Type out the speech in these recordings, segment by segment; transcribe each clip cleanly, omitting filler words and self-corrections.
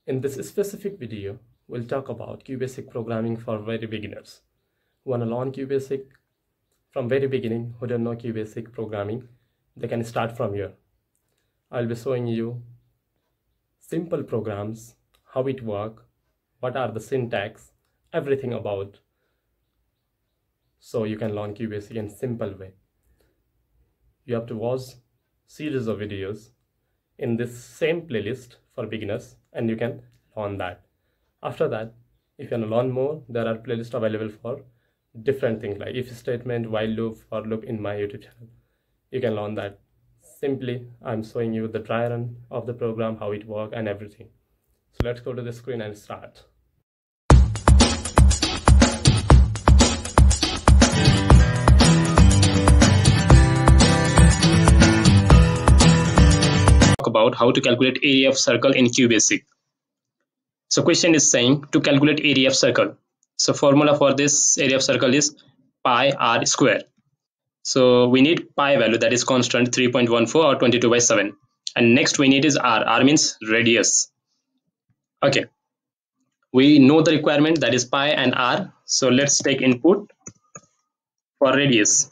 In this specific video, we'll talk about QBasic programming for very beginners who want to learn QBasic from very beginning, who don't know QBasic programming. They can start from here. I'll be showing you simple programs, how it works, what are the syntax, everything about, so you can learn QBasic in simple way. You have to watch series of videos in this same playlist for beginners and you can learn that. After that, if you want to learn more, there are playlists available for different things like if statement, while loop, for loop in my YouTube channel. You can learn that. Simply, I'm showing you the dry run of the program, how it works and everything. So let's go to the screen and start. About how to calculate area of circle in QBasic. So question is saying to calculate area of circle. So formula for this area of circle is pi r square. So we need pi value, that is constant 3.14 or 22/7. And next we need is r means radius. Okay, we know the requirement, that is pi and r. So let's take input for radius.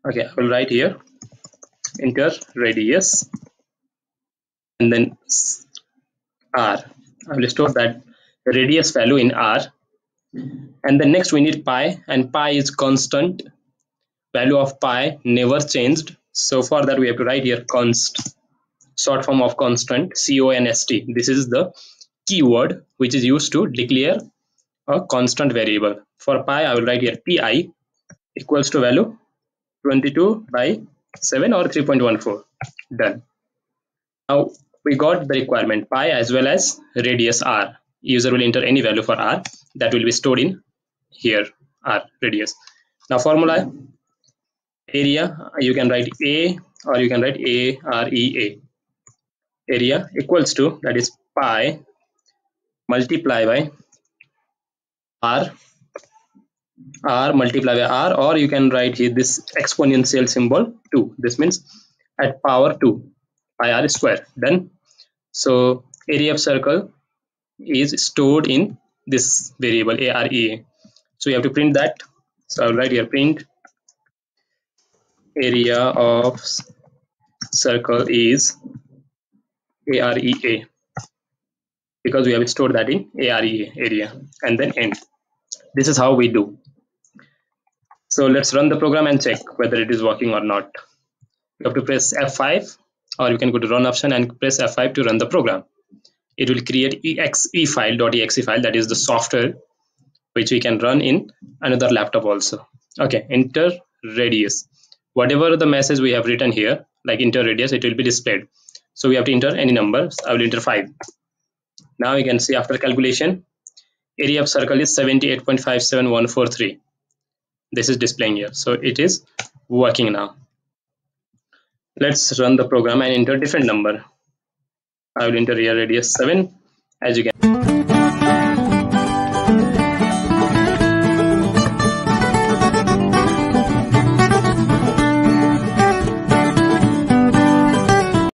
Okay, I will write here enter radius and then r. I will store that radius value in r. And then next we need pi, and pi is constant. Value of pi never changed. So for that we have to write here const, short form of constant, CONST. This is the keyword which is used to declare a constant variable. For pi I will write here pi equals to value 22/7 or 3.14. Done. Now we got the requirement pi as well as radius r. User will enter any value for r, that will be stored in here, r radius. Now formula area, you can write a or you can write area. Area equals to, that is pi multiply by r multiply by r, or you can write here this exponential symbol 2. This means at power 2 pi r square. Done. So area of circle is stored in this variable area. So you have to print that. So I'll write here print area of circle is area, because we have stored that in area, and then end. This is how we do. So let's run the program and check whether it is working or not. You have to press F5, or you can go to run option and press F5 to run the program. It will create exe file, that is the software which we can run in another laptop also. Okay, enter radius. Whatever the message we have written here, like enter radius, it will be displayed. So we have to enter any number. I will enter 5. Now you can see after calculation, area of circle is 78.57143. This is displaying here. So it is working now. Let's run the program and enter different number. I will enter here radius 7, as you can.